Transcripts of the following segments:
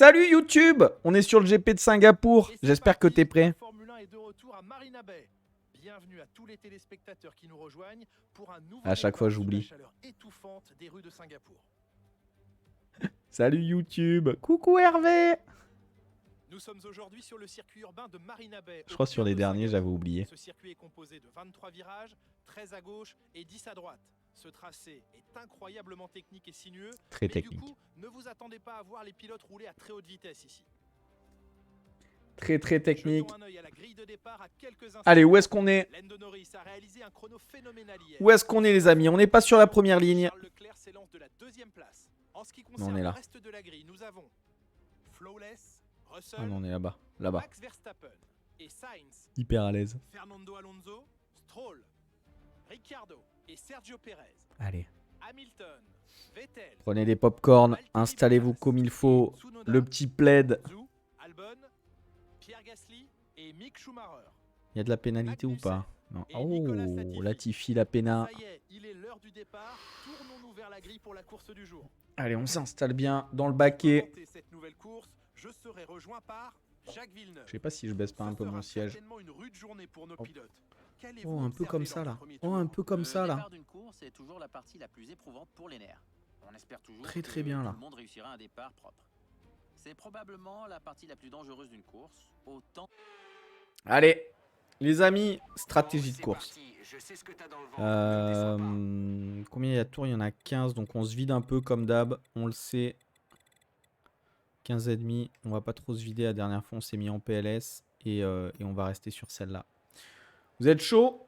Salut YouTube! On est sur le GP de Singapour. J'espère que t'es prêt. Formule 1 est de retour à Marina Bay. Bienvenue à tous les téléspectateurs qui nous rejoignent pour un nouveau À chaque fois, départ sous j'oublie. la chaleur étouffante des rues de Singapour. Salut YouTube! Coucou Hervé! Nous sommes aujourd'hui sur le circuit urbain de Marina Bay. Je crois au sur cœur les de derniers, Singapour. j'avais oublié. Ce circuit est composé de 23 virages, 13 à gauche et 10 à droite. Ce tracé est incroyablement technique et sinueux. Très mais technique. Du coup, ne vous attendez pas à voir les pilotes rouler à très haute vitesse ici. Très technique. Jetons un œil à la grille de départ à quelques instants. Allez, où est-ce qu'on est? Lando Norris a réalisé un chrono phénoménal hier. Où est-ce qu'on est les amis? On n'est pas sur la première ligne. Charles Leclerc s'élance de la deuxième place. En ce qui Non, concerne on est le là. reste de la grille, nous avons Flawless, Russell, Ah non, on est là-bas. Là-bas. Max Verstappen et Sainz, Hyper à l'aise. Fernando Alonso, Stroll, Ricciardo et Sergio Perez, Allez. Hamilton, Vettel, Prenez des popcorn. Installez-vous comme il faut. Tsunoda, Le petit plaid. Zhou, Albon, Pierre Gasly et Mick Schumacher. Il y a de la pénalité ou pas? Non. Et Nicolas Oh, Latifi. Latifi, la péna. Ça y est, il est l'heure du départ. Tournons-nous vers la grille pour la course du jour. Allez, on s'installe bien dans le baquet. Pour commenter cette nouvelle course, je serai rejoint par Jacques Villeneuve. Je sais pas si je baisse pas un peu mon siège. Certainement une rude journée pour nos Oh. pilotes. Qu'allez-vous Oh, un peu observer comme lors ça du là. premier Oh, tour un peu comme ça Le là. départ d'une course est toujours la partie la plus éprouvante pour les nerfs. On espère toujours Très que bien, là. tout le monde réussira un départ propre. C'est probablement la partie la plus dangereuse d'une course, autant... Allez, les amis, stratégie de C'est course. parti, je sais ce que t'as dans le ventre, ne descends Combien il y a de tours? Il y en a 15, donc on se vide un peu comme d'hab, on le sait. 15 et demi, on va pas trop se vider. La dernière fois, on s'est mis en PLS et on va rester sur celle-là. Vous êtes chaud?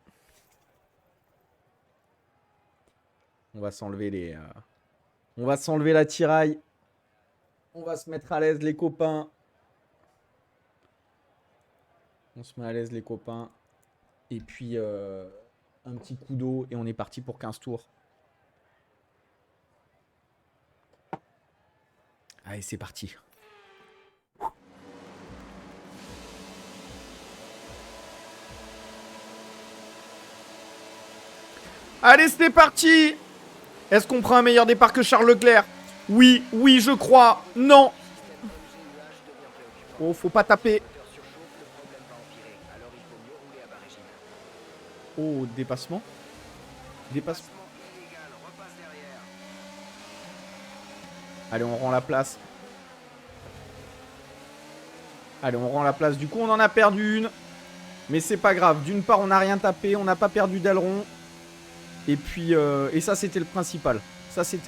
On va s'enlever les... On va s'enlever la tiraille. On va se mettre à l'aise les copains. On se met à l'aise les copains. Et puis un petit coup d'eau et on est parti pour 15 tours. Allez, c'est parti. Allez, c'est parti. Est-ce qu'on prend un meilleur départ que Charles Leclerc? Oui, oui, je crois. Non. Oh, faut pas taper. Oh, dépassement. Dépassement. illégal, repasse derrière. Allez, on rend la place. Allez, on rend la place. Du coup, on en a perdu une. Mais c'est pas grave. D'une part, on n'a rien tapé. On n'a pas perdu d'aileron. Et puis, et ça, c'était le principal. Ça, c'était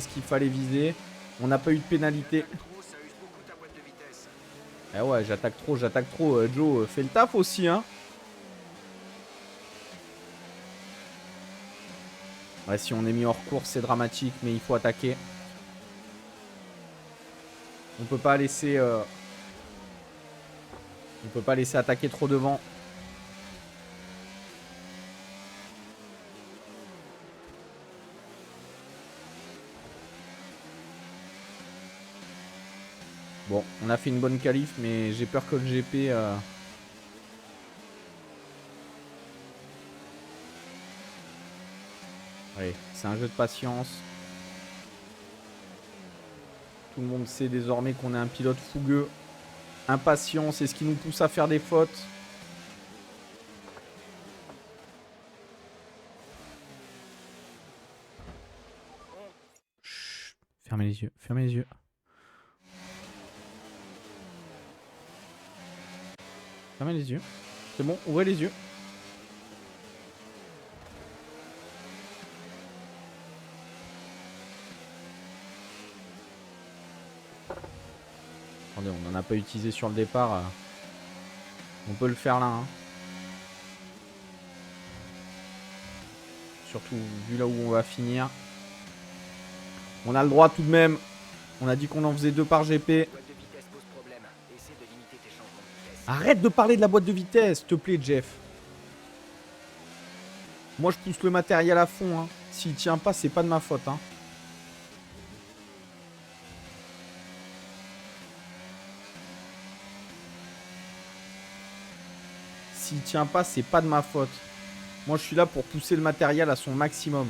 ce qu'il fallait viser. On n'a pas eu de pénalité. Trop, ça use beaucoup ta boîte de vitesse. Eh ouais, j'attaque trop. Joe, fais le taf aussi, hein. Ouais, si on est mis hors course, c'est dramatique, mais il faut attaquer. On peut pas laisser... On peut pas laisser attaquer trop devant. Bon, on a fait une bonne qualif, mais j'ai peur que le GP... Allez, c'est un jeu de patience. Tout le monde sait désormais qu'on est un pilote fougueux. Impatient, c'est ce qui nous pousse à faire des fautes. Chut, fermez les yeux, fermez les yeux. Fermez les yeux. C'est bon, ouvrez les yeux. Attendez, on n'en a pas utilisé sur le départ. On peut le faire là. Hein. Surtout vu là où on va finir. On a le droit tout de même. On a dit qu'on en faisait 2 par GP. La boîte de vitesse pose problème. Essaie de limiter tes changements de vitesse. Arrête de parler de la boîte de vitesse, s'il te plaît, Jeff. Moi, je pousse le matériel à fond. Hein. S'il tient pas, c'est pas de ma faute. Hein. S'il tient pas, c'est pas de ma faute. Moi, je suis là pour pousser le matériel à son maximum.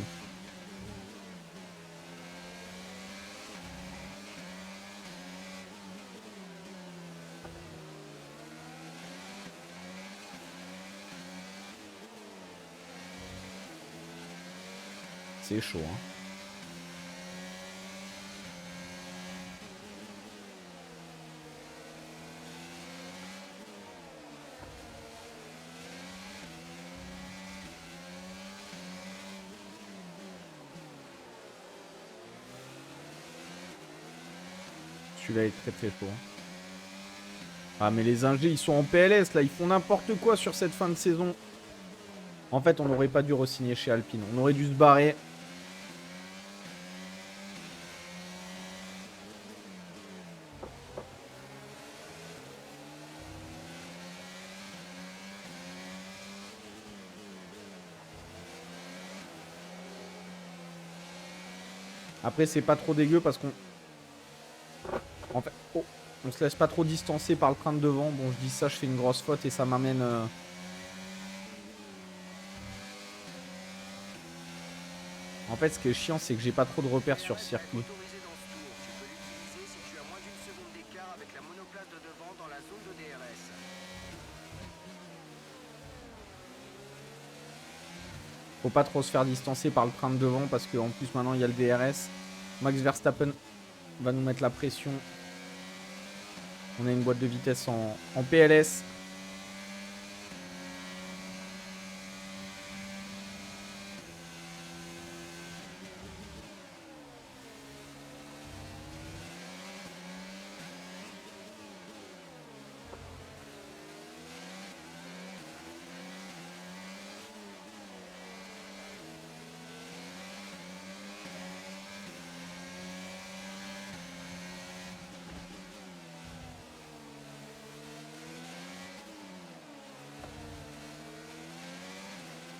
c'est chaud, hein. Celui-là est très très chaud. Ah mais les ingés ils sont en PLS là, ils font n'importe quoi sur cette fin de saison. En fait on n'aurait pas dû re-signer chez Alpine, on aurait dû se barrer. Après c'est pas trop dégueu parce qu'on... En fait, oh, on se laisse pas trop distancer par le train de devant. Bon je dis ça, je fais une grosse faute et ça m'amène... En fait ce qui est chiant c'est que j'ai pas trop de repères sur circuit. Autorisé dans ce tour. Tu peux l'utiliser si tu as moins d'une seconde d'écart avec la monoplace de devant dans la zone de DRS. Faut pas trop se faire distancer par le train de devant parce qu'en plus maintenant il y a le DRS. Max Verstappen va nous mettre la pression. On a une boîte de vitesse en PLS.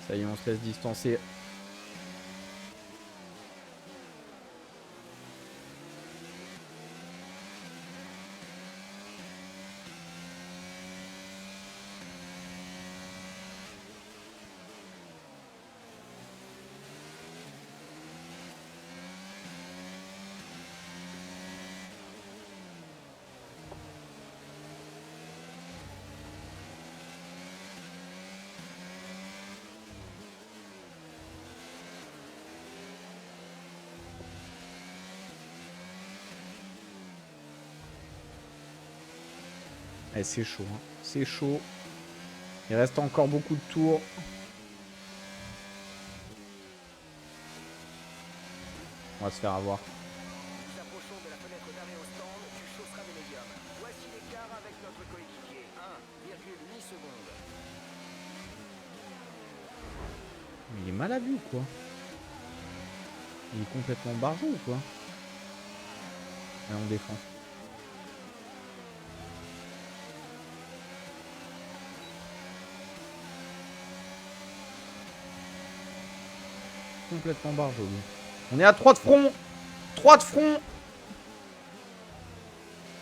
Ça y est, on se laisse distancer. Eh, c'est chaud, hein. C'est chaud. Il reste encore beaucoup de tours. On va se faire avoir. Nous approchons de la fenêtre d'arrêt au stand, tu chausseras des médiums. Voici l'écart avec notre coéquipier, 1,8 secondes. Il est mal à vue, quoi. Il est complètement barjot ou quoi? Allez, on défend. Complètement barjot, lui. On est à 3 de front. 3 de front.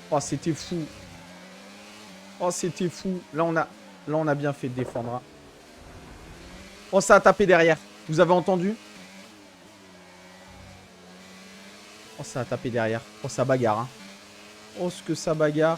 Oh, c'était fou. Oh, c'était fou. Là, on a bien fait de défendre. Hein. Oh, ça a tapé derrière. Vous avez entendu? Oh, ça a tapé derrière. Oh, ça bagarre. Hein. Oh, ce que ça bagarre.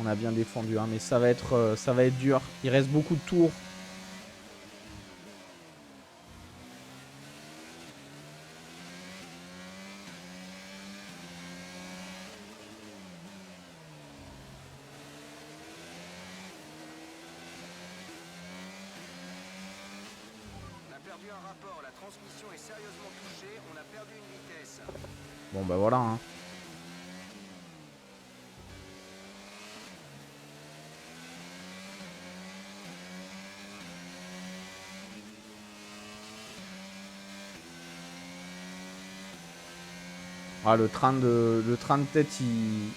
On a bien défendu, hein, mais ça va être dur. Il reste beaucoup de tours. On a perdu un rapport, la transmission est sérieusement touchée, on a perdu une vitesse. Bon, bah voilà. Hein. Ah, le train de tête, il...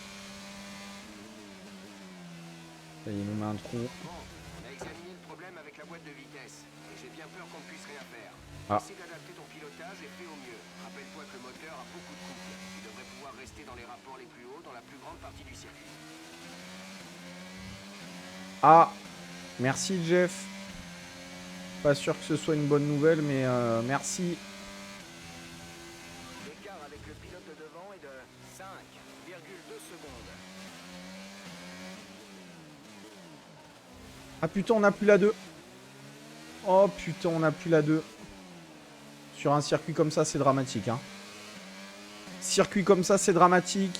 Ça y est, il nous met un trou. Bon, on a examiné le problème avec la boîte de vitesse, et j'ai bien peur qu'on ne puisse rien faire. Ah. Essaie d'adapter ton pilotage et fais au mieux. Rappelle-toi que le moteur a beaucoup de couple. Tu devrais pouvoir rester dans les rapports les plus hauts dans la plus grande partie du circuit. Ah, merci Jeff. Pas sûr que ce soit une bonne nouvelle, mais merci. L'écart avec le pilote de devant est de 5,2 secondes. Ah putain, on n'a plus la 2. Oh putain, on n'a plus la 2. Sur un circuit comme ça, c'est dramatique. Hein. Circuit comme ça, c'est dramatique.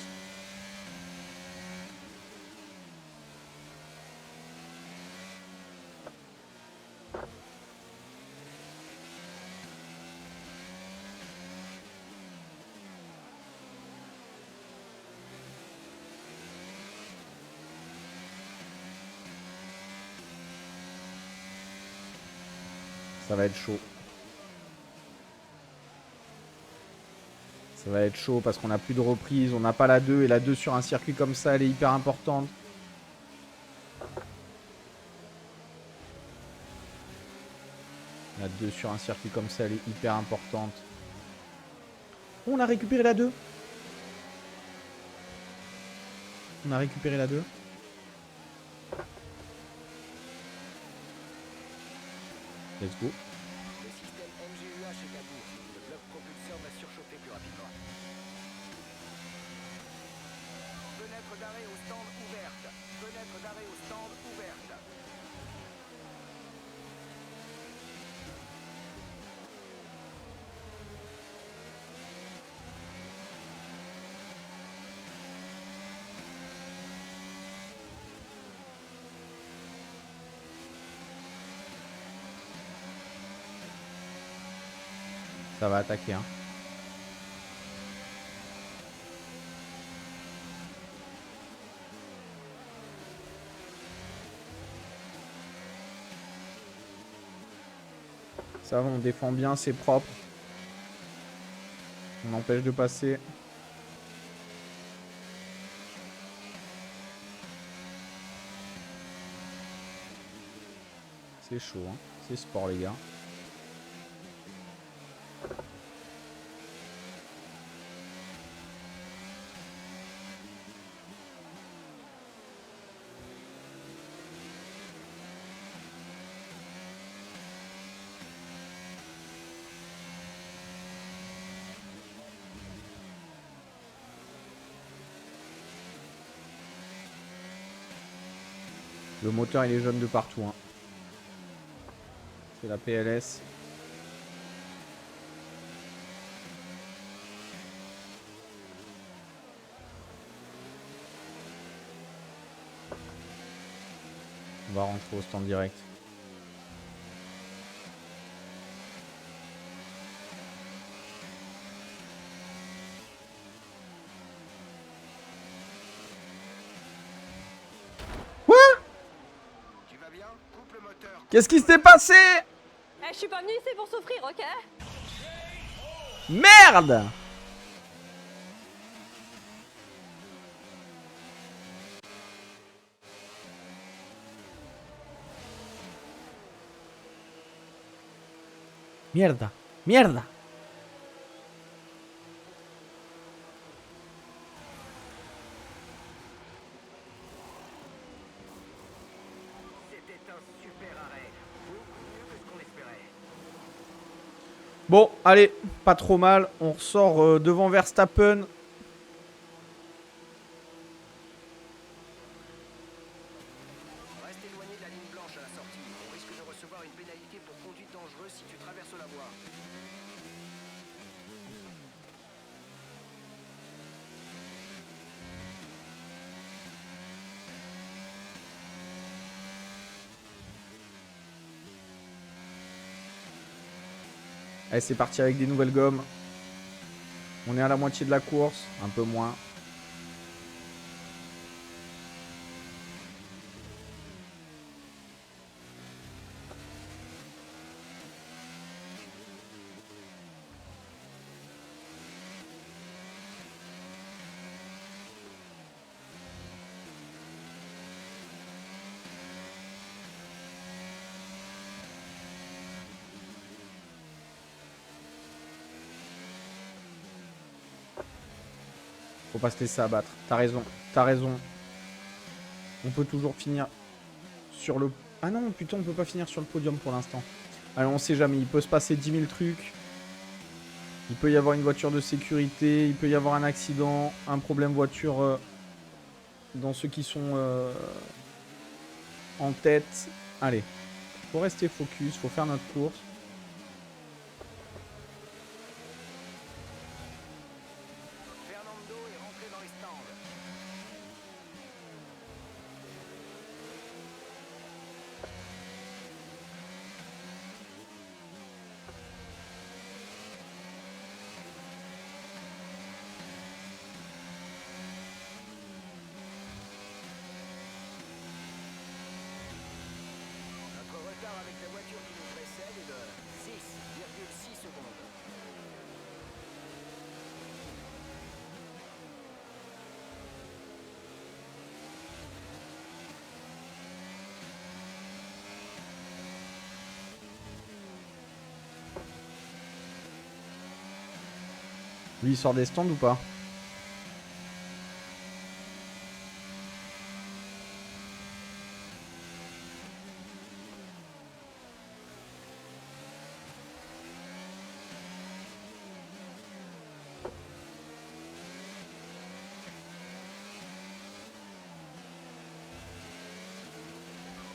Ça va être chaud. Ça va être chaud parce qu'on n'a plus de reprise. On n'a pas la 2. Et la 2 sur un circuit comme ça, elle est hyper importante. La 2 sur un circuit comme ça, elle est hyper importante. On a récupéré la 2. On a récupéré la 2. Let's go. Le système MGUH est à bout. Le bloc propulseur va surchauffer plus rapidement. Fenêtre d'arrêt au stand ouverte. Fenêtre d'arrêt au stand ouverte. Ça va attaquer. Hein. Ça va, on défend bien, c'est propre. On empêche de passer. C'est chaud, hein. C'est sport les gars. Le moteur il est jaune de partout. Hein. C'est la PLS. On va rentrer au stand direct. Tu vas bien? Coupe le moteur. Qu'est-ce qui s'est passé? Eh, je suis pas venue ici pour souffrir, ok? Merde! Mierda, mierda. C'était un super arrêt. Beaucoup mieux que ce qu'on espérait. Bon, allez, pas trop mal. On ressort devant Verstappen. Reste éloigné de la ligne blanche à la sortie. On risque de recevoir une pénalité pour conduite dangereuse si tu traverses la voie. Allez, c'est parti avec des nouvelles gommes. On est à la moitié de la course, un peu moins. Faut pas se laisser abattre. T'as raison, t'as raison. On peut toujours finir sur le... Ah non, putain, on peut pas finir sur le podium pour l'instant. Allez, on sait jamais, il peut se passer 10 000 trucs. Il peut y avoir une voiture de sécurité, il peut y avoir un accident, un problème voiture dans ceux qui sont en tête. Allez, faut rester focus, faut faire notre course. Fernando est rentré dans les stands. Notre retard avec la voiture qui nous précède est de 6,6 secondes. Lui, il sort des stands ou pas?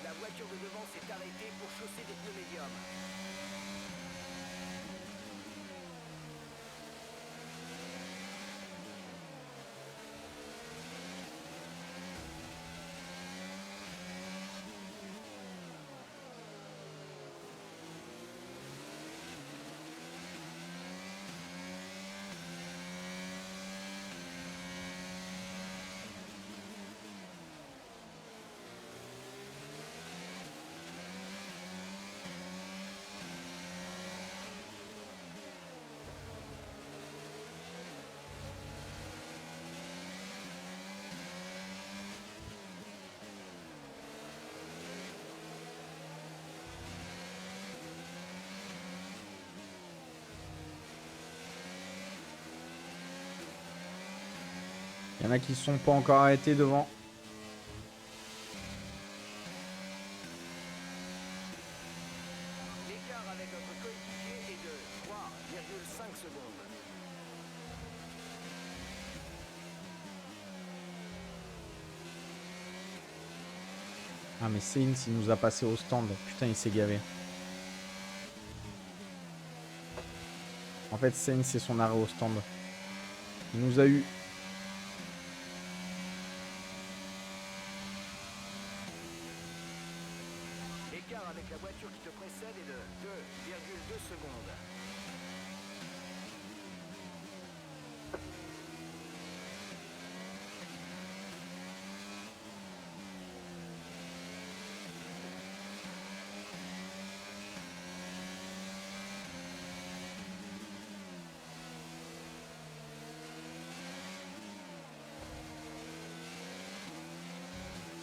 La voiture de devant s'est arrêtée pour chausser des pneus médiums. Il y en a qui ne sont pas encore arrêtés devant. L'écart avec notre coéquipier est de 3,5 secondes. Ah mais Sainz il nous a passé au stand. Putain il s'est gavé. En fait Sainz c'est son arrêt au stand. Il nous a eu. L'écart avec la voiture qui te précède est de 2,2 secondes.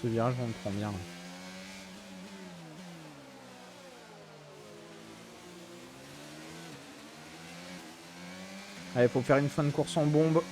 Ce virage on le prend bien là. Allez, faut faire une fin de course en bombe.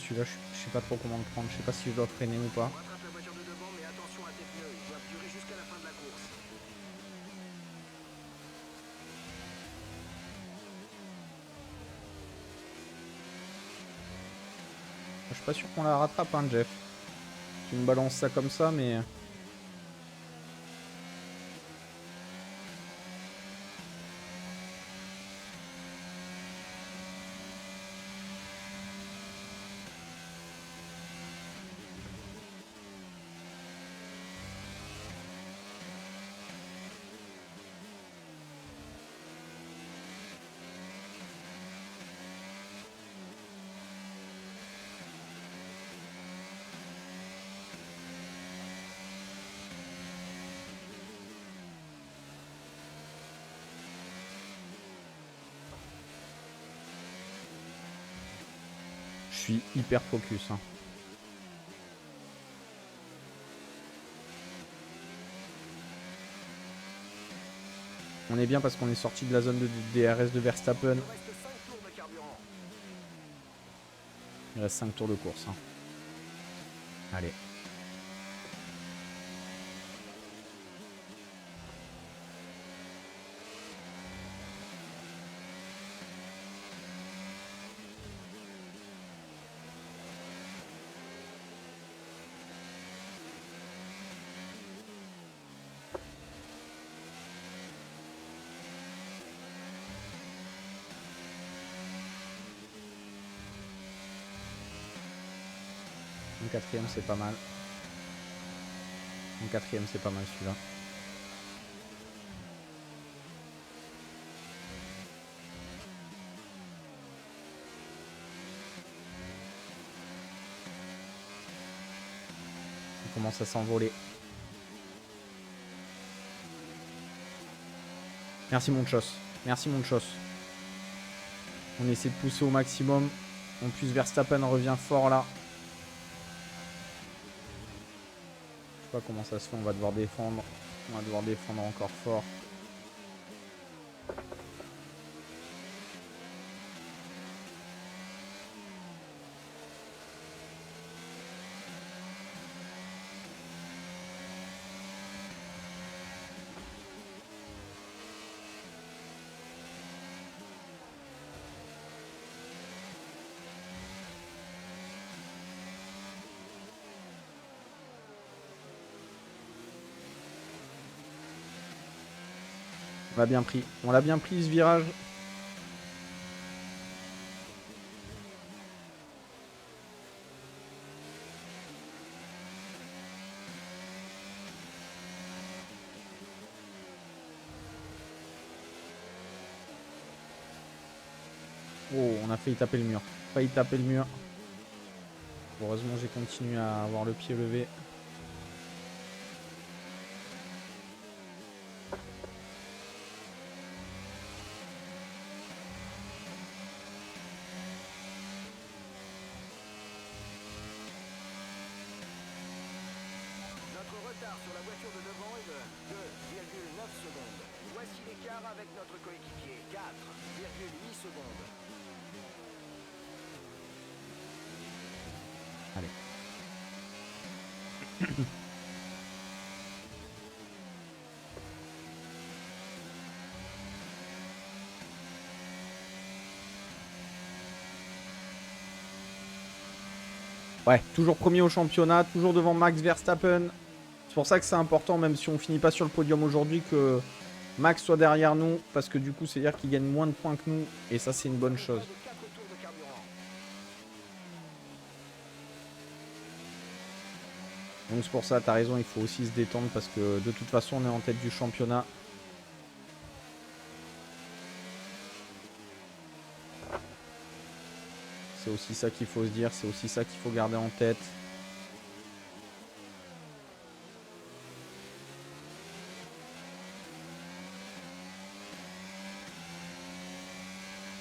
Celui-là, je sais pas trop comment le prendre. Je sais pas si je dois freiner ou pas. Rattrape la voiture de devant, mais attention à tes pneus. Ils doivent durer jusqu'à la fin de la course. Je suis pas sûr qu'on la rattrape, hein, Jeff. Tu me balances ça comme ça, mais... suis hyper focus. Hein. On est bien parce qu'on est sorti de la zone de DRS de Verstappen. Il nous reste 5 tours de carburant. Il reste 5 tours de course. Hein. Allez. Mon quatrième c'est pas mal. Mon quatrième c'est pas mal celui-là. Il commence à s'envoler. Merci mon chos. Merci mon chos. On essaie de pousser au maximum. En plus Verstappen revient fort là. Je sais pas comment ça se fait, on va devoir défendre. On va devoir défendre encore fort. On l'a bien pris. On l'a bien pris ce virage. Oh, on a failli taper le mur. Failli taper le mur. Heureusement, j'ai continué à avoir le pied levé. Notre retard sur la voiture de devant est de 2,9 secondes. Voici l'écart avec notre coéquipier. 4,8 secondes. Allez. Ouais, toujours premier au championnat, toujours devant Max Verstappen. C'est pour ça que c'est important, même si on finit pas sur le podium aujourd'hui, que Max soit derrière nous, parce que du coup, c'est-à-dire qu'il gagne moins de points que nous, et ça, c'est une bonne chose. De 4 tours de carburant. Donc c'est pour ça, t'as raison, il faut aussi se détendre, parce que de toute façon, on est en tête du championnat. C'est aussi ça qu'il faut se dire, c'est aussi ça qu'il faut garder en tête.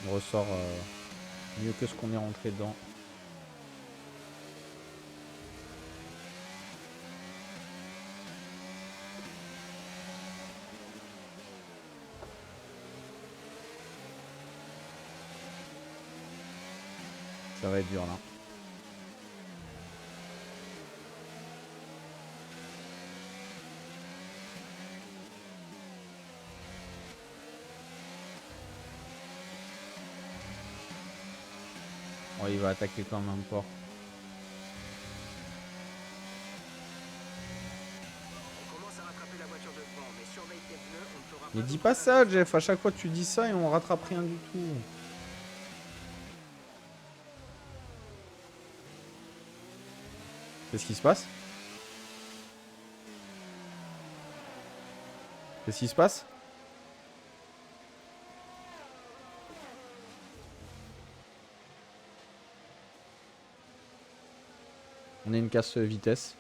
On ressort mieux que ce qu'on est rentré dedans. Ça va être dur là. Oh, il va attaquer quand même fort. On commence à rattraper la voiture de devant, mais surveille tes pneus, on ne fera pas. Mais dis pas ça, Jeff. À chaque fois tu dis ça et on rattrape rien du tout. Qu'est-ce qui se passe? Qu'est-ce qui se passe? On a une casse vitesse.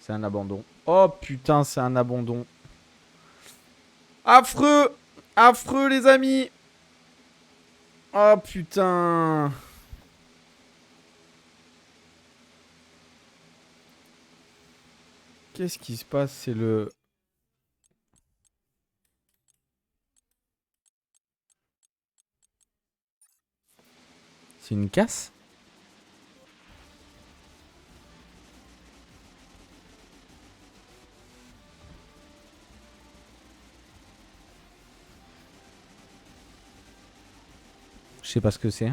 C'est un abandon. Oh putain, c'est un abandon. Affreux! Affreux, les amis! Oh putain! Qu'est-ce qui se passe? C'est le... C'est une casse? Je sais pas ce que c'est.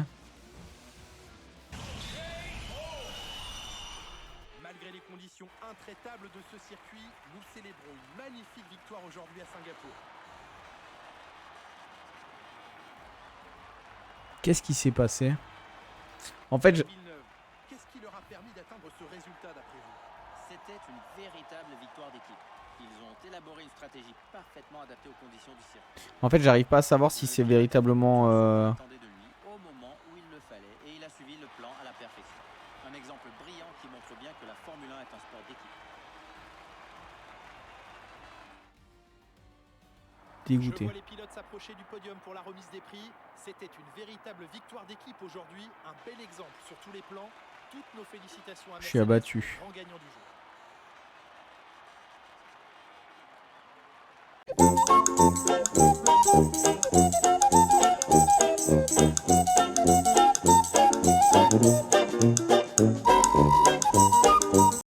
Malgré les conditions intraitables de ce circuit, nous célébrons une magnifique victoire aujourd'hui à Singapour. Qu'est-ce qui s'est passé? En fait, Villeneuve, qu'est-ce qui leur a permis d'atteindre ce résultat d'après vous? C'était une véritable victoire d'équipe. Ils ont élaboré une stratégie parfaitement adaptée aux conditions du circuit. En fait, j'arrive pas à savoir si c'est véritablement... Attendait de lui au moment où il le fallait et il a suivi le plan à la perfection. Un exemple brillant qui montre bien que la Formule 1 est un sport d'équipe. Je dégoûté. vois les pilotes s'approcher du podium pour la remise des prix. C'était une véritable victoire d'équipe aujourd'hui, un bel exemple sur tous les plans. Toutes nos félicitations à Je suis Mercedes, abattu. grand gagnant du jour.